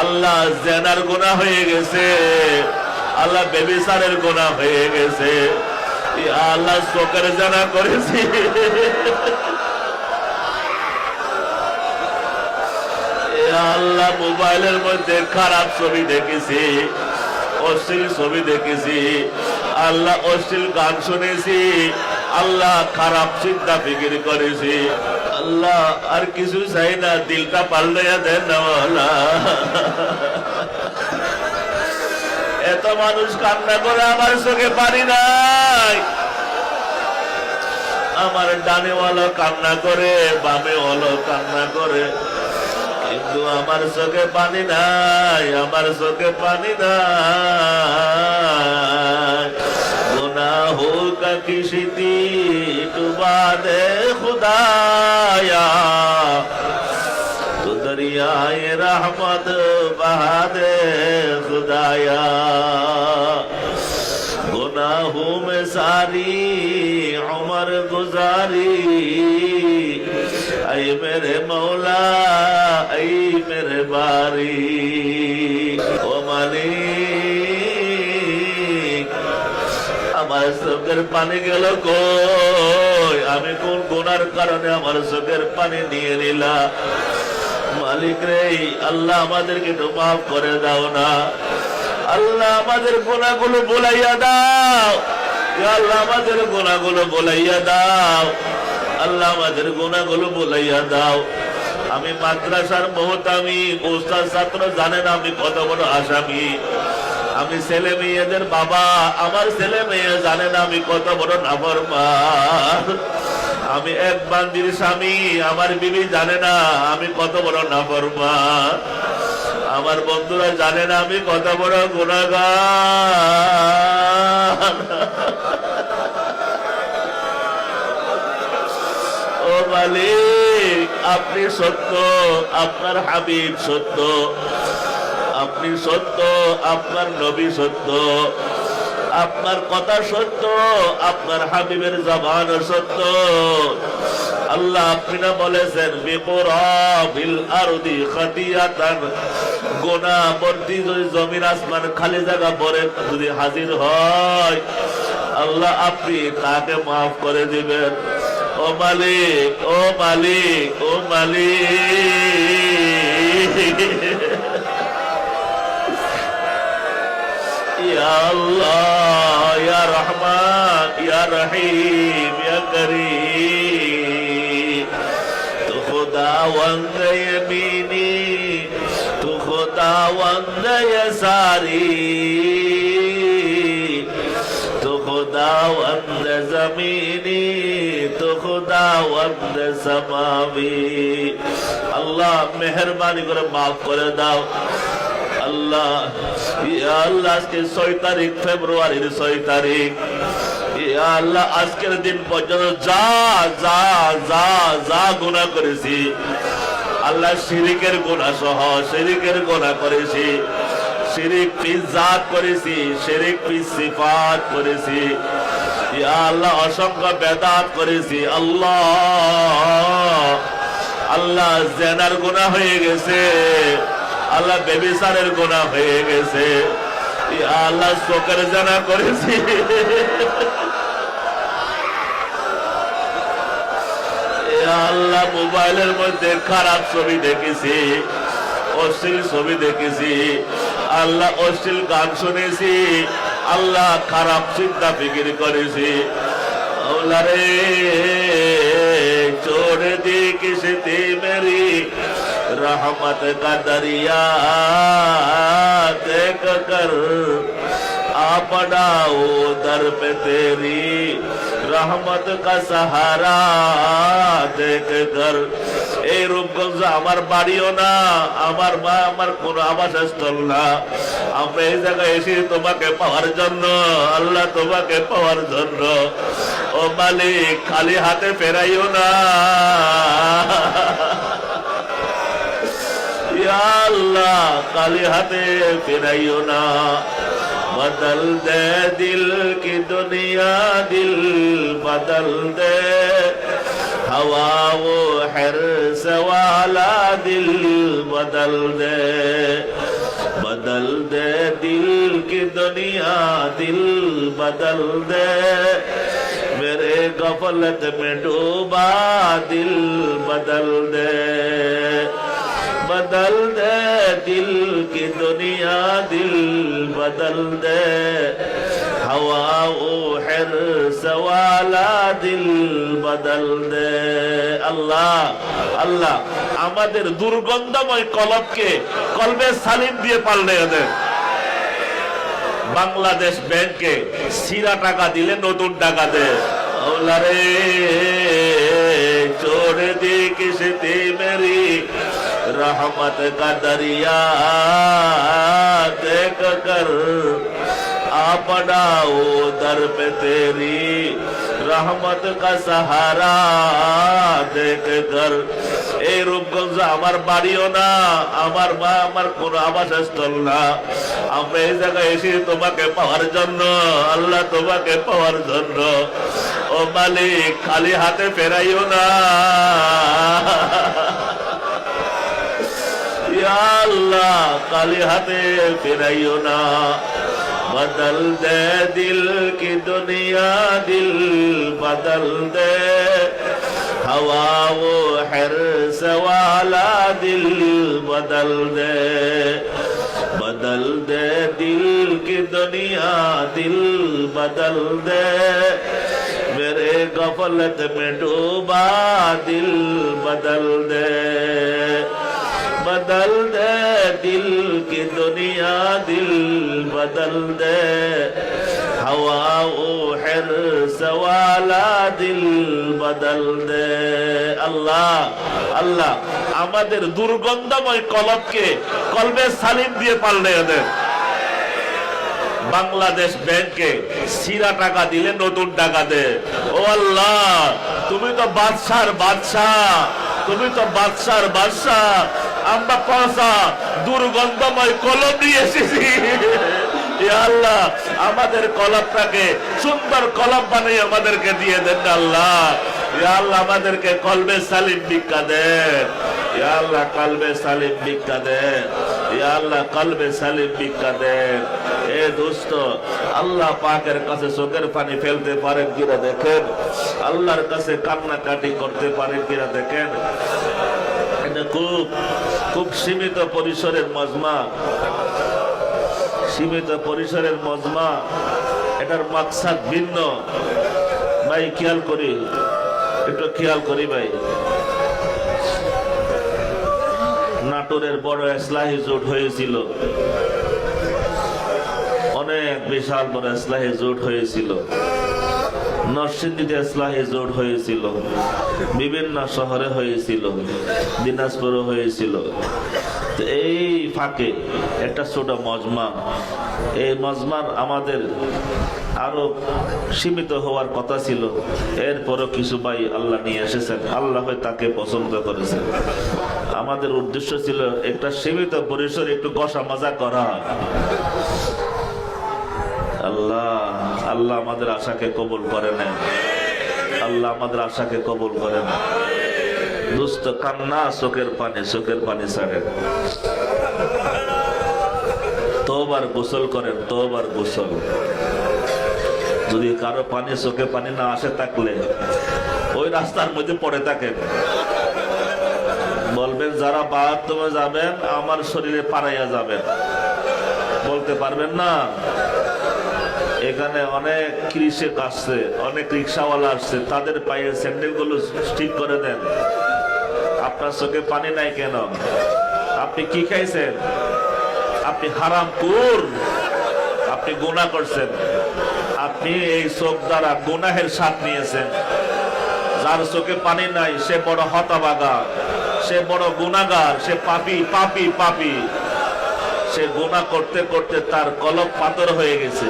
আল্লাহ জেনার গুনাহ হয়ে গেছে, আল্লাহ বেবিচারের গুনাহ হয়ে গেছে, আল্লাহ চোখের জেনা করেছি, আল্লাহ মোবাইলের মধ্যে খারাপ ছবি দেখেছি, অশ্লীল ছবি দেখেছি, আল্লাহ অশ্লীল গান শুনেছি, আল্লাহ খারাপ চিন্তা ফিকির করেছি, আল্লাহ আর কিছু চাই না, দিলটা পাল্টাইয়া দেন না আল্লাহ। এত মানুষ কান্না করে আমার চোখে পানি নাই, আমার ডানে ওয়ালা কান্না করে, বামে ওয়ালা কান্না করে, কিন্তু আমার চোখে পানি নাই, আমার চোখে পানি নাই। গুনাহো কা কিশতি ডুবা দে খুদায়া, তো দরিয়ায়ে রহমত বহা দে খুদায়া। गुनाहों में सारी उम्र गुजारी, ऐ मेरे मौला ऐ मेरे बारी, ओ मालिक আমার চোখের পানি গেল কই, আমি কোন গুনার কারণে আমার চোখের পানি নিয়ে নিলা। মালিক রে, আল্লাহ আমাদেরকে একটু মাফ করে দাও না, আল্লাহ আমাদের গুনাহগুলো ভুলাইয়া দাও, আল্লাহ আমাদের গুনাহগুলো ভুলাইয়া দাও, আল্লাহ আমাদের গুনাহগুলো ভুলাইয়া দাও। আমি মাদ্রাসার মুহতামি, উস্তাদ ছাত্র জানেন আমি কত বড় আসামি, আমি ছেলে মেয়েদের বাবা, আমার ছেলে মেয়ে জানেন আমি কত বড় নাফরমান, আমি এক বান্দির স্বামী, আমার বিবি জানে না আমি কত বড় নাফরমান, আমার বন্ধুরা জানে না আমি কত বড় গুনাহগার। ও মালিক, আপনি সত্য, আপনার হাবিব সত্য, আপনি সত্য, আপনার নবী সত্য, আপনার কথা সত্য, আপনার হাবিবের জবান সত্য। আল্লাহ আপনি না বলেছেন বিকুরাবিল আরদি খাতিয়াতান, গুনাহ ভর্তি যদি জমিন আসমান খালি জায়গা পড়ে যদি হাজির হয়, আল্লাহ আপনি তাকে মাফ করে দিবেন। ও মালিক, ও মালিক, ও মালিক, ইয়া আল্লাহ, ইয়া রহমান, ইয়া রহিম, ইয়া করিম, তু খুদাওয়ান্দ ইয়ামিনি, তু খুদাওয়ান্দ ইয়াসারি, তু খুদাওয়ান্দ জমিনি, তু খুদাওয়ান্দ সামাবি। আল্লাহ মেহেরবানি করে মাফ করে দাও। আল্লাহ, ইয়া আল্লাহ, আজকে 6 তারিখ, ফেব্রুয়ারির 6 তারিখ, ইয়া আল্লাহ আজকের দিন পর্যন্ত যা যা যা যা গুনাহ করেছি, আল্লাহ শিরিকের গুনাহ সহ শিরিকের গুনাহ করেছি, শিরিক ফি জাত করেছি, শিরিক ফি সিফাত করেছি, ইয়া আল্লাহ অসংখ্য বেদাত করেছি। আল্লাহ, আল্লাহ জেনার গুনাহ হয়ে গেছে, আল্লাহ বেবিচারের গুনাহ হয়ে গেছে, আল্লাহ চোখের জেনা করেছি, আল্লাহ মোবাইলের মধ্যে খারাপ ছবি দেখেছি, অশ্লীল ছবি দেখেছি, আল্লাহ অশ্লীল গান শুনেছি, আল্লাহ খারাপ চিন্তা ফিকির করেছি। আল্লাহ রে, छोड़ दी किश्ती मेरी रहमत का दरिया देख कर आ पड़ाओ दर पे तेरी रहमत का सहारा देख कर। এই রূপগঞ্জ আমার বাড়িও না, আমার মা আমার কোন আবাসস্থল না, আমরা এই জায়গায় এসে তোমাকে পাওয়ার জন্য, আল্লাহ তোমাকে পাওয়ার জন্য। ও মালিক, খালি হাতে ফেরাইও না, ইয়া আল্লাহ খালি হাতে ফেরাইও না। बदल दे दिल की दुनिया, दिल बदल दे, हवा वो हिर्स वाला दिल बदल दे। बदल दे दिल की दुनिया दिल बदल दे मेरे गफलत में डूबा दिल बदल दे दिल की दुनिया दिल बदल दे हवा ओ हिर्स वाला दिल बदल दे अल्लाह अल्लाह আমাদের দুর্গন্ধময় কলবকে কলবে সালিম দিয়ে পাল্টে দেন বাংলাদেশ ব্যাংকে সিরা টাকা দিলে নতুন টাকা দেয় ওলারে छोड़ दे किस्ती मेरी रहमत का दरिया देख कर आ पड़ा वो दर पे तेरी रहमत का सहारा देख कर এই রূপগঞ্জ আমার বাড়িও না আমার মা আমার কোন আবাসস্থল না আমরা এই জায়গায় এসে তোমাকে পাওয়ার জন্য আল্লাহ তোমাকে পাওয়ার জন্য ও মালিক খালি হাতে ফেরাইও না ইয়া আল্লাহ খালি হাতে ফেরাইও না बदल दे दिल की दुनिया दिल बदल दे हवा वो हिर्स वाला दिल बदल दे दिल की दुनिया दिल बदल दे मेरे गफलत में डूबा दिल बदल दे दिल की दुनिया दिल बदल दे हवा ओ हिर्स वाला दिल बदल दे अल्लाह अल्लाह আমাদের দুর্গন্ধময় কলবকে কলবে সালিম দিয়ে পাল্টে দেন বাংলাদেশ ব্যাংকে সিরা টাকা দিলে নতুন টাকা দেয় ও আল্লাহ তুমি তো বাদশার বাদশাহ তুমি তো বাদশার বাদশাহ আমরা পয়সা দুর্গন্ধময় কলম নিয়ে এসেছি আল্লাহ আমাদের কলবটাকে সুন্দর কলম বানিয়ে আমাদেরকে দিয়ে দেন আল্লাহ আল্লাহ আমাদেরকে কলবে সালিম ভিক্ষা দেন আল্লাহ কলবে সালিম ভিক্ষা দেন আল্লাহ কলবে সালিম ভিক্ষা দেন এ দোস্ত আল্লাহ পাকের কাছে চোখের পানি ফেলতে পারেন কিনা দেখেন আল্লাহর কাছে কান্নাকাটি করতে পারেন কিনা দেখেন এটা খুব খুব সীমিত পরিসরের মজমা সীমিত পরিসরের মজমা এটার মাকসাদ ভিন্ন ভাই খেয়াল করি একটু খেয়াল করি ভাই নাটোরের বড় ইসলাহি জোট হয়েছিল অনেক বিশাল বড় ইসলাহি জোট হয়েছিল নরসিংদীতে ইসলাহি জোট হয়েছিল বিভিন্ন শহরে হয়েছিল দিনাজপুরে হয়েছিল এই ফাঁকে একটা ছোট মজমা এই মজমার আমাদের আরো সীমিত হওয়ার কথা ছিল এরপরও কিছু ভাই আল্লাহ নিয়ে এসেছেন আল্লাহ তাকে পছন্দ করেছেন আমাদের উদ্দেশ্য ছিল একটা সীমিত পরিসরে একটু কষা মজা করা আল্লাহ আল্লাহ আমাদের আশাকে কবুল করে নেন আল্লাহ আমাদের আশাকে কবুল করে নেন দুস্থ কান্না চোখের পানি ছাড়েন তোবার গোসল করেন তোবার গোসল যদি কারো পানি চোখে পানি না আসে থাকলে ওই রাস্তার মধ্যে পড়ে থাকেন বলবেন যারা বাথরুমে যাবেন আমার শরীরে পাড়াইয়া যাবেন বলতে পারবেন না এখানে অনেক কৃষক আসছে অনেক রিক্সাওয়ালা আসছে তাদের পায়ের স্যান্ডেল গুলো ঠিক করে দেন আপনার চোখে পানি নাই কেন আপনি কি খাইছেন আপনি হারামখোর আপনি গুনাহ করছেন আপনি এই চোখ দ্বারা গুনাহের স্বাদ নিয়েছেন যার চোখে পানি নাই সে বড় হতভাগা সে বড় গুনাহগার সে পাপী পাপী পাপী সে গুনাহ করতে করতে তার কলব পাথর হয়ে গেছে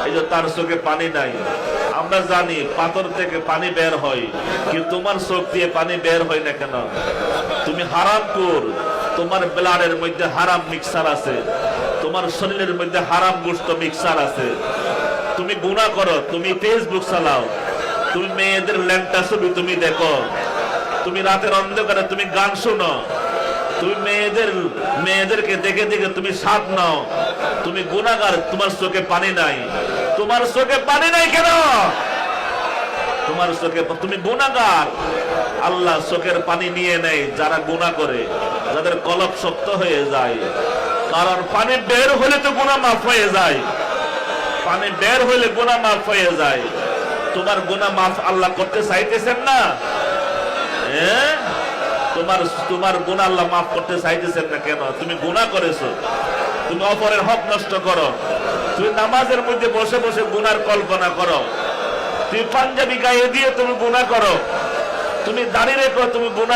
এই যে তার চোখে পানি নাই আমরা জানি পাথর থেকে পানি বের হয় কিন্তু তোমার চোখ দিয়ে পানি বের হয় না কেন তুমি হারামখোর তোমার ব্লাডের মধ্যে হারাম মিক্সার আছে তোমার শরীরের মধ্যে হারাম গোশত মিক্সার আছে তুমি গুনাহ করো তুমি ফেসবুক চালাও তুমি মেয়েদের ল্যাংটা ছবি তুমি দেখো তুমি রাতের অন্ধকারে তুমি গান শোনো তুমি মেয়েদেরকে দেখে দেখে তুমি স্বাদ নাও, তুমি গুনাহগার, তোমার চোখে পানি নাই। তোমার চোখে পানি নাই কেন? তোমার চোখে, তুমি গুনাহগার। আল্লাহ চোখের পানি নিয়ে নেয় যারা গুনাহ করে, যাদের কলব শক্ত হয়ে যায়। কারণ পানি বের হলে তো গুনাহ মাফ হয়ে যায়, পানি বের হলে গুনাহ মাফ হয়ে যায়। তোমার গুনাহ মাফ আল্লাহ করতে চাইতেছেন না? তোমার গুনাহ আল্লাহ মাফ করতে চাইতেছেন না কেন? তুমি গুনাহ করেছো, তুমি অপরের হক নষ্ট করো, তুমি নামাজের মধ্যে বসে বসে গুনার কল্পনা করো, তুমি পাঞ্জাবি গায়ে দিয়ে তুমি গুনাহ করো, তুমি দাঁড়িয়ে রেখো, তুমি গুনাহ